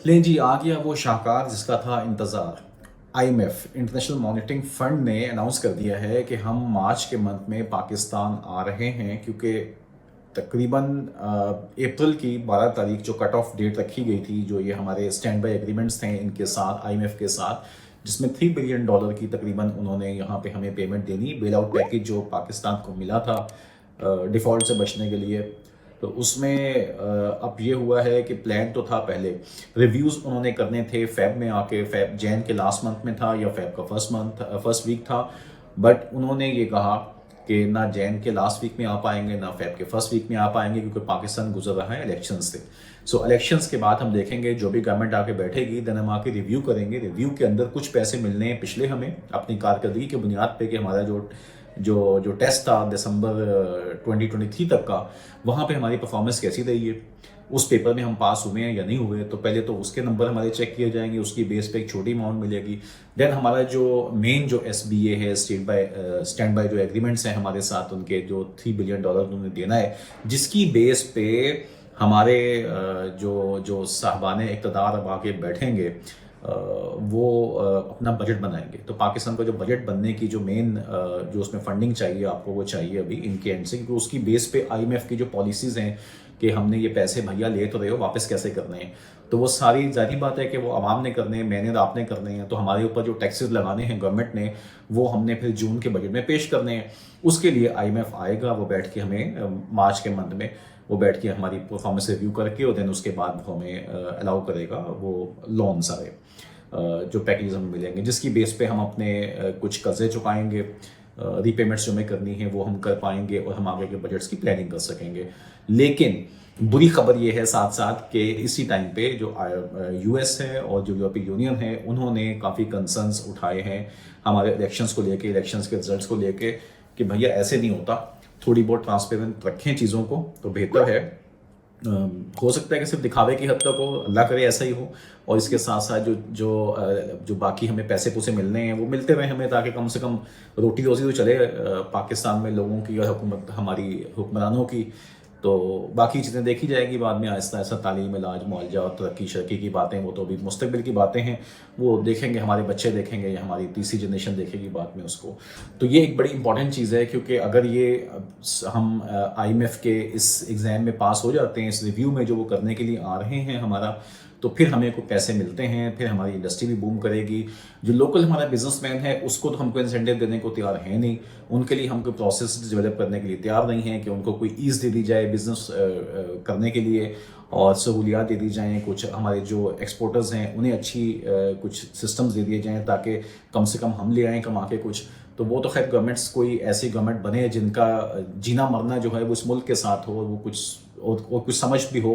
लें जी, आ गया वो शाहकार जिसका था इंतज़ार। आईएमएफ इंटरनेशनल मॉनेटरी फंड ने अनाउंस कर दिया है कि हम मार्च के मंथ में पाकिस्तान आ रहे हैं, क्योंकि तकरीबन अप्रैल की 12 तारीख जो कट ऑफ डेट रखी गई थी, जो ये हमारे स्टैंड बाई एग्रीमेंट्स थे इनके साथ, आईएमएफ के साथ, जिसमें $3 बिलियन की तकरीबन उन्होंने यहाँ पे हमें पेमेंट देनी, बेल आउट पैकेज जो पाकिस्तान को मिला था डिफ़ॉल्ट से बचने के लिए। तो उसमें अब ये हुआ है कि प्लान तो था पहले, रिव्यूज़ उन्होंने करने थे फ़ेब में आके, फ़ेब जैन के लास्ट मंथ में था या फ़ेब का फर्स्ट वीक था। बट उन्होंने ये कहा कि ना जैन के लास्ट वीक में आ पाएंगे, ना फ़ेब के फर्स्ट वीक में आ पाएंगे, क्योंकि पाकिस्तान गुजर रहा है इलेक्शंस से। सो इलेक्शंस के बाद हम देखेंगे, जो भी गवर्नमेंट आके बैठेगी, देन हम आके रिव्यू करेंगे। रिव्यू के अंदर कुछ पैसे मिलने हैं पिछले हमें अपनी कारकर्दगी की बुनियाद पे, कि हमारा जो जो जो टेस्ट था दिसंबर 2023 तक का, वहाँ पे हमारी परफॉर्मेंस कैसी रही है, उस पेपर में हम पास हुए हैं या नहीं हुए। तो पहले तो उसके नंबर हमारे चेक किए जाएंगे, उसकी बेस पे एक छोटी अमाउंट मिलेगी। देन हमारा जो मेन जो एसबीए है, स्टैंड बाय जो एग्रीमेंट्स हैं हमारे साथ, उनके जो $3 बिलियन उन्होंने देना है, जिसकी बेस पे हमारे जो जो साहबान इक़्तिदार अब आके बैठेंगे, वो अपना बजट बनाएंगे। तो पाकिस्तान का जो बजट बनने की जो मेन जो उसमें फंडिंग चाहिए आपको, वो चाहिए अभी इनके एंड से, क्योंकि उसकी बेस पे आईएमएफ की जो पॉलिसीज़ हैं कि हमने ये पैसे भैया ले तो रहे हो, वापस कैसे करने हैं, तो वो सारी जारी बात है कि वो आवाम ने करने हैं, मैंने और आपने करने हैं। तो हमारे ऊपर जो टैक्सेस लगाने हैं गवर्नमेंट ने, वो हमने फिर जून के बजट में पेश करने हैं। उसके लिए आईएमएफ आएगा, वो बैठ के हमें मार्च के मंथ में वो बैठ के हमारी परफॉर्मेंस रिव्यू करके, और देन उसके बाद वो हमें अलाउ करेगा वो लोन सारे जो पैकेजेस हमें मिलेंगे, जिसकी बेस पे हम अपने कुछ कर्जे चुकाएंगे, रीपेमेंट्स जो हमें करनी है वो हम कर पाएंगे, और हम आगे के बजट्स की प्लानिंग कर सकेंगे। लेकिन बुरी खबर ये है साथ साथ कि इसी टाइम पे जो यूएस है और जो यूरोपीय यूनियन है, उन्होंने काफ़ी कंसर्न्स उठाए हैं हमारे इलेक्शंस को लेके, इलेक्शंस के रिजल्ट्स को लेके, कि भैया ऐसे नहीं होता, थोड़ी बहुत ट्रांसपेरेंट रखें चीज़ों को तो बेहतर है। हो सकता है कि सिर्फ दिखावे की हद तक हो, अल्लाह करे ऐसा ही हो, और इसके साथ साथ जो बाकी हमें पैसे पूसे मिलने हैं वो मिलते रहे हमें, ताकि कम से कम रोटी रोजी तो चले पाकिस्तान में लोगों की और हुकूमत हमारी हुक्मरानों की। तो बाकी चीज़ें देखी जाएगी बाद में, आहिस्ता आहिस्ता तालीम, इलाज, मुआवजा और तरक्की शरक्की की बातें, वो तो अभी मुस्तकबिल की बातें हैं, वो देखेंगे, हमारे बच्चे देखेंगे या हमारी तीसरी जनरेशन देखेगी बाद में उसको। तो ये एक बड़ी इंपॉर्टेंट चीज़ है, क्योंकि अगर ये हम आईएमएफ के इस एग्ज़ाम में पास हो जाते हैं, इस रिव्यू में जो वो करने के लिए आ रहे हैं हमारा, तो फिर हमें को पैसे मिलते हैं, फिर हमारी इंडस्ट्री भी बूम करेगी। जो लोकल हमारा बिजनेसमैन है उसको तो हमको इंसेंटिव देने को तैयार है नहीं, उनके लिए हमको प्रोसेस डेवलप करने के लिए तैयार नहीं है कि उनको कोई ईज़ दे दी जाए बिजनेस करने के लिए, और सहूलियात दे दी जाएँ। कुछ हमारे जो एक्सपोर्टर्स हैं उन्हें अच्छी कुछ सिस्टम्स दे दिए जाएँ, ताकि कम से कम हम ले आएँ कमा के कुछ। तो वो तो खैर गवर्नमेंट्स, कोई ऐसी गवर्नमेंट बने जिनका जीना मरना जो है वो इस मुल्क के साथ हो, वो कुछ और कुछ समझ भी हो,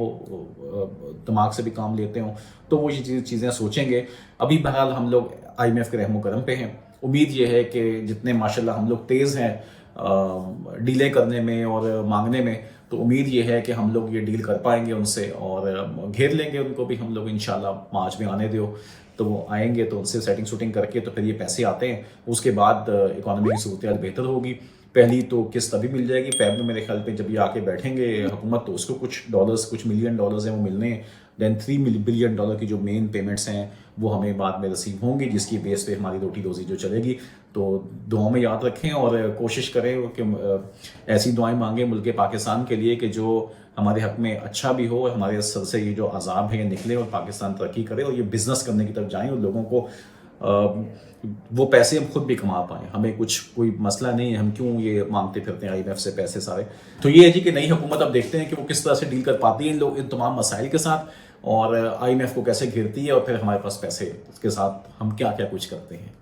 दिमाग से भी काम लेते हो, तो वो ये चीज़ें सोचेंगे। अभी बहरहाल हम लोग आईएमएफ के रहमो करम पे हैं। उम्मीद ये है कि जितने माशाल्लाह हम लोग तेज़ हैं डीले करने में और मांगने में, तो उम्मीद ये है कि हम लोग ये डील कर पाएंगे उनसे, और घेर लेंगे उनको भी हम लोग इंशाल्लाह। मार्च में आने दो, तो वो आएंगे, तो उनसे सेटिंग शूटिंग करके तो फिर ये पैसे आते हैं। उसके बाद इकोनॉमी की सूरत बेहतर होगी। पहली तो किस्त अभी मिल जाएगी फ़ेब में मेरे ख्याल पे, जब ये आके बैठेंगे हुकूमत, तो उसको कुछ डॉलर्स, कुछ मिलियन डॉलर्स हैं वो मिलने हैं। देन $3 बिलियन की जो मेन पेमेंट्स हैं वो हमें बाद में रिसीव होंगी, जिसकी बेस पे हमारी रोटी रोज़ी जो चलेगी। तो दुआओं में याद रखें और कोशिश करें कि ऐसी दुआएं मांगें मुल्क पाकिस्तान के लिए कि जो हमारे हक में अच्छा भी हो, हमारे सर से ये जो अजाब है ये निकले और पाकिस्तान तरक्की करे, और ये बिज़नेस करने की तरफ जाएँ, और लोगों को वो पैसे हम खुद भी कमा पाएँ। हमें कुछ कोई मसला नहीं है, हम क्यों ये मांगते फिरते हैं आईएमएफ से पैसे सारे। तो ये है जी कि नई हुकूमत, अब देखते हैं कि वो किस तरह से डील कर पाती है इन लोग इन तमाम मसाइल के साथ, और आईएमएफ को कैसे घेरती है, और फिर हमारे पास पैसे, उसके साथ हम क्या क्या कुछ करते हैं।